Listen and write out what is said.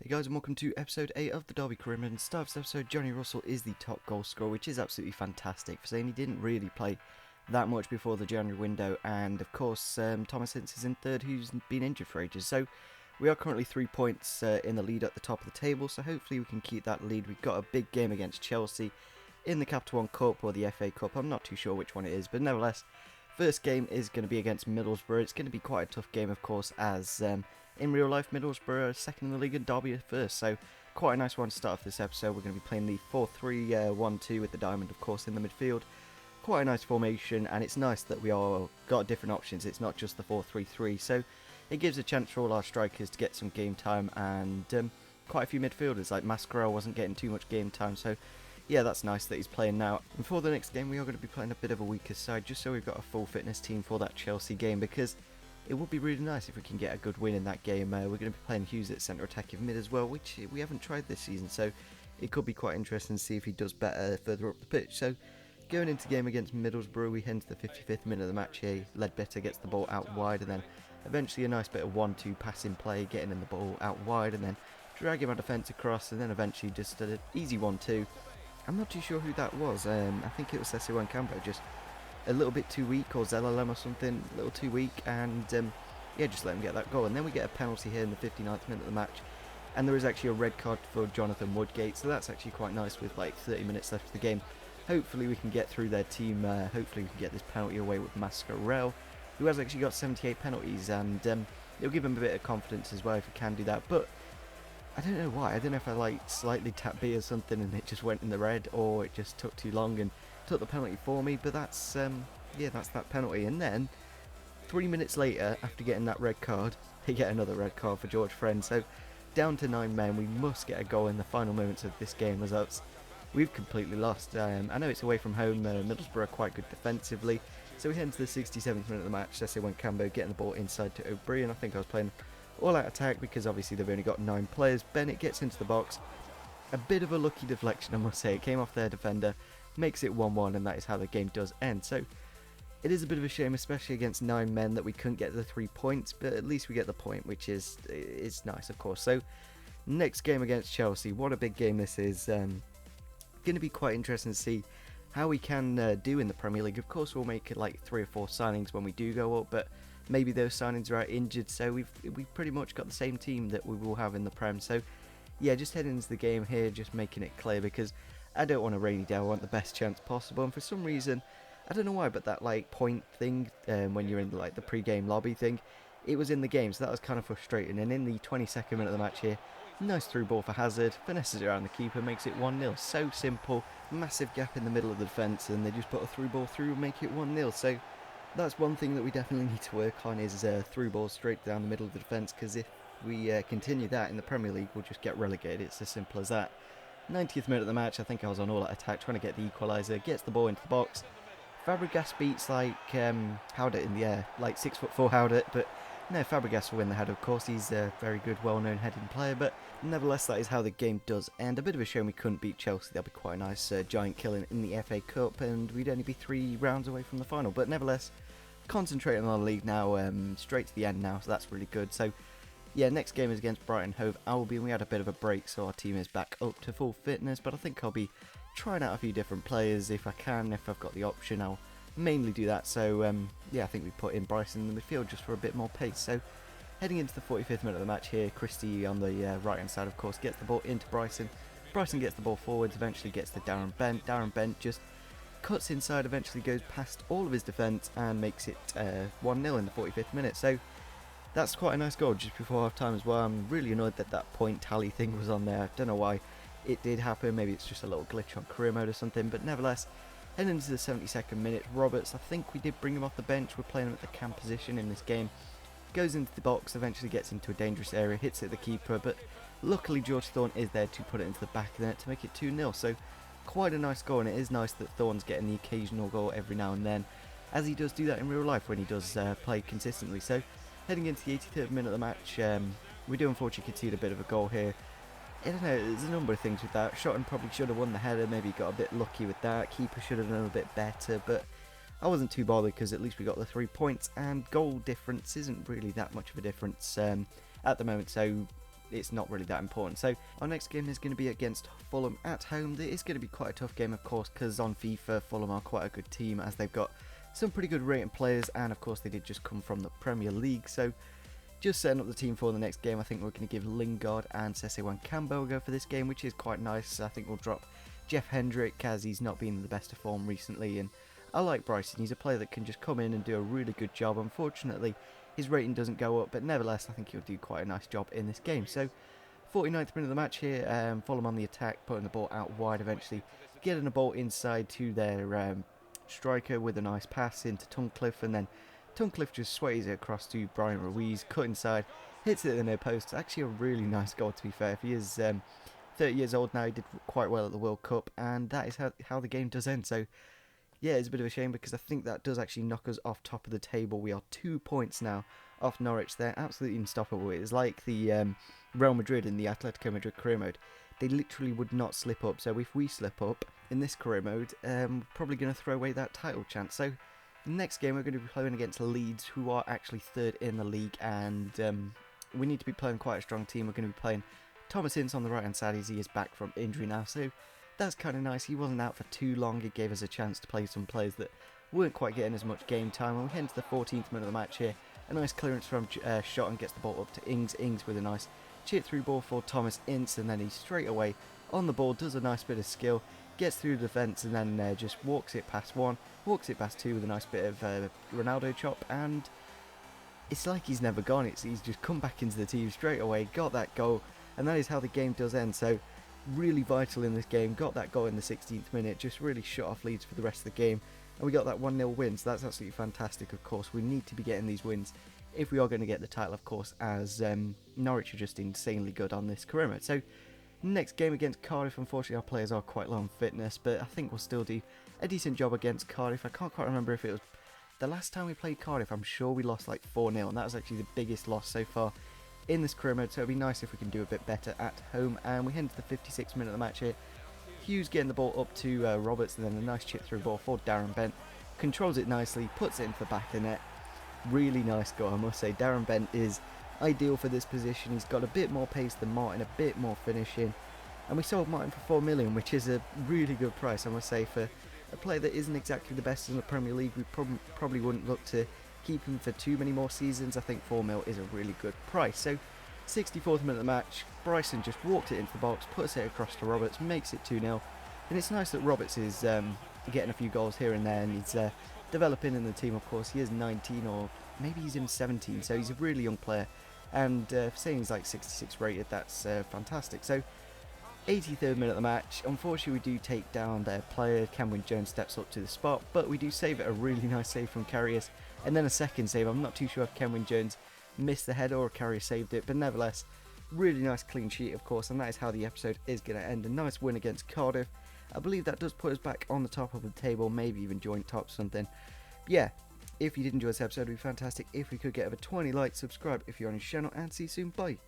Hey guys, and welcome to episode 8 of the Derby Career. And start of this episode, Johnny Russell is the top goal scorer, which is absolutely fantastic for saying he didn't really play that much before the January window. And of course, Thomas Ince is in third, who's been injured for ages. So we are currently 3 points in the lead at the top of the table, so hopefully we can keep that lead. We've got a big game against Chelsea in the Capital One Cup or the FA Cup. I'm not too sure which one it is, but nevertheless, first game is going to be against Middlesbrough. It's going to be quite a tough game, of course, as in real life, Middlesbrough are second in the league and Derby are first, so quite a nice one to start off this episode. We're going to be playing the 4-3-1-2 with the diamond, of course, in the midfield. Quite a nice formation, and it's nice that we all got different options. It's not just the 4-3-3, so it gives a chance for all our strikers to get some game time, and quite a few midfielders, like Mascarell wasn't getting too much game time, so yeah, that's nice that he's playing now. And for the next game, we are going to be playing a bit of a weaker side, just so we've got a full fitness team for that Chelsea game, because it would be really nice if we can get a good win in that game. We're going to be playing Hughes at centre attacking mid as well, which we haven't tried this season, so it could be quite interesting to see if he does better further up the pitch. So going into the game against Middlesbrough, we head to the 55th minute of the match here. Ledbetter gets the ball out wide, and then eventually a nice bit of 1-2 passing play, getting in the ball out wide, and then dragging our defence across, and then eventually just an easy 1-2. I'm not too sure who that was. I think it was Lukepingu, just a little bit too weak, or Zelalem or something, a little too weak, and yeah, just let him get that goal. And then we get a penalty here in the 59th minute of the match, and there is actually a red card for Jonathan Woodgate, so that's actually quite nice with like 30 minutes left of the game. Hopefully we can get through their team, hopefully we can get this penalty away with Mascarell, who has actually got 78 penalties, and it'll give him a bit of confidence as well if he can do that. But I don't know why, I don't know if I like slightly tapped B or something and it just went in the red, or it just took too long and took the penalty for me. But that's yeah, that's that penalty. And then 3 minutes later, after getting that red card, they get another red card for George Friend. So down to 9 men, we must get a goal in the final moments of this game, as else we've completely lost. I know it's away from home, Middlesbrough are quite good defensively, so we head into the 67th minute of the match. Lukepingu getting the ball inside to O'Brien. I think I was playing all out attack because obviously they've only got 9 players. Bennett gets into the box, a bit of a lucky deflection, I must say. It came off their defender, makes it 1-1, and that is how the game does end. So it is a bit of a shame, especially against 9 men, that we couldn't get the 3 points, but at least we get the point, which is nice, of course. So next game against Chelsea, what a big game this is. Going to be quite interesting to see how we can do in the Premier League. Of course, we'll make like 3 or 4 signings when we do go up, but maybe those signings are out injured, so we've pretty much got the same team that we will have in the Prem. So yeah, just heading into the game here, just making it clear, because I don't want a rainy day. I want the best chance possible, and for some reason, I don't know why, but that like point thing, when you're in like the pre-game lobby thing, it was in the game, so that was kind of frustrating. And in the 22nd minute of the match here, nice through ball for Hazard, finesses it around the keeper, makes it 1-0. So simple, massive gap in the middle of the defence, and they just put a through ball through and make it 1-0. So that's one thing that we definitely need to work on, is through balls straight down the middle of the defence, because if we continue that in the Premier League, we'll just get relegated. It's as simple as that. 90th minute of the match, I think I was on all out attack trying to get the equaliser, gets the ball into the box. Fabregas beats like Howdett in the air, like 6'4" Howdett, but no, Fabregas will win the header, of course. He's a very good, well-known heading player, but nevertheless, that is how the game does end. A bit of a shame we couldn't beat Chelsea. That'd be quite a nice giant killing in the FA Cup, and we'd only be 3 rounds away from the final. But nevertheless, concentrating on the league now, straight to the end now, so that's really good. So yeah, next game is against Brighton Hove Albion. We had a bit of a break, so our team is back up to full fitness, but I think I'll be trying out a few different players if I can. If I've got the option, I'll mainly do that. So yeah, I think we put in Bryson in the midfield just for a bit more pace. So heading into the 45th minute of the match here, Christie on the right hand side, of course, gets the ball into Bryson. Bryson gets the ball forwards, eventually gets to Darren Bent. Darren Bent just cuts inside, eventually goes past all of his defence and makes it 1-0 in the 45th minute. So that's quite a nice goal just before half time as well. I'm really annoyed that that point tally thing was on there. I don't know why it did happen. Maybe it's just a little glitch on career mode or something, but nevertheless, heading into the 72nd minute, Roberts, I think we did bring him off the bench. We're playing him at the cam position in this game. Goes into the box, eventually gets into a dangerous area, hits it at the keeper, but luckily George Thorne is there to put it into the back of the net to make it 2-0. So quite a nice goal, and it is nice that Thorne's getting the occasional goal every now and then, as he does do that in real life when he does play consistently. So heading into the 83rd minute of the match, we do unfortunately concede a bit of a goal here. I don't know, there's a number of things with that. Shotton probably should have won the header, maybe got a bit lucky with that. Keeper should have done a bit better, but I wasn't too bothered because at least we got the 3 points, and goal difference isn't really that much of a difference at the moment. So it's not really that important. So our next game is going to be against Fulham at home. It is going to be quite a tough game, of course, because on FIFA, Fulham are quite a good team, as they've got some pretty good rating players, and of course they did just come from the Premier League. So just setting up the team for the next game, I think we're going to give Lingard and Sese Wancambo a go for this game, which is quite nice. I think we'll drop Jeff Hendrick, as he's not been in the best of form recently, and I like Brighton. He's a player that can just come in and do a really good job. Unfortunately, his rating doesn't go up, but nevertheless, I think he'll do quite a nice job in this game. So, 49th minute of the match here, Fulham on the attack, putting the ball out wide eventually, getting the ball inside to their striker with a nice pass into Tunnicliffe, and then Tunnicliffe just sways it across to Brian Ruiz, cut inside, hits it at the near post. It's actually a really nice goal, to be fair. If he is 30 years old now, he did quite well at the World Cup, and that is how the game does end. So, yeah, it's a bit of a shame because I think that does actually knock us off top of the table. We are 2 points now off Norwich. They're absolutely unstoppable. It's like the Real Madrid in the Atletico Madrid career mode. They literally would not slip up. So if we slip up in this career mode, we're probably going to throw away that title chance. So the next game we're going to be playing against Leeds, who are actually third in the league, and we need to be playing quite a strong team. We're going to be playing Thomas Ince on the right hand side, as he is back from injury now. So that's kind of nice. He wasn't out for too long. It gave us a chance to play some players that weren't quite getting as much game time. And we head into the 14th minute of the match here. A nice clearance from Shot and gets the ball up to Ings. Ings with a nice chip through ball for Thomas Ince, and then he straight away on the ball does a nice bit of skill, gets through the defence, and then just walks it past one, walks it past two with a nice bit of Ronaldo chop, and it's like he's never gone. He's just come back into the team straight away, got that goal, and that is how the game does end. So really vital in this game, got that goal in the 16th minute, just really shut off Leeds for the rest of the game, and we got that 1-0 win, so that's absolutely fantastic. Of course, we need to be getting these wins if we are going to get the title, of course, as Norwich are just insanely good on this career mode. So next game against Cardiff, unfortunately our players are quite low on fitness, but I think we'll still do a decent job against Cardiff. I can't quite remember if it was the last time we played Cardiff. I'm sure we lost like 4-0, and that was actually the biggest loss so far in this career mode, so it'd be nice if we can do a bit better at home. And we head into the 56th minute of the match here. Hughes getting the ball up to Roberts, and then a nice chip through ball for Darren Bent. Controls it nicely, puts it into the back of the net. Really nice goal, I must say. Darren Bent is ideal for this position. He's got a bit more pace than Martin, a bit more finishing. And we sold Martin for 4 million, which is a really good price, I must say, for a player that isn't exactly the best in the Premier League. We probably wouldn't look to keep him for too many more seasons. I think 4 mil is a really good price. So 64th minute of the match, Bryson just walked it into the box, puts it across to Roberts, makes it 2-0. And it's nice that Roberts is getting a few goals here and there, and he's developing in the team. Of course, he is 19, or maybe he's in 17, so he's a really young player. And saying he's like 66 rated, that's fantastic. So 83rd minute of the match, unfortunately we do take down their player. Cameron Jones steps up to the spot, but we do save it. A really nice save from Karius, and then a second save. I'm not too sure if Cameron Jones missed the header or Karius saved it, but nevertheless, really nice clean sheet, of course, and that is how the episode is going to end. A nice win against Cardiff. I believe that does put us back on the top of the table, maybe even joint top something. But yeah, if you did enjoy this episode, it would be fantastic if we could get over 20 likes, subscribe if you're on his channel, and see you soon. Bye.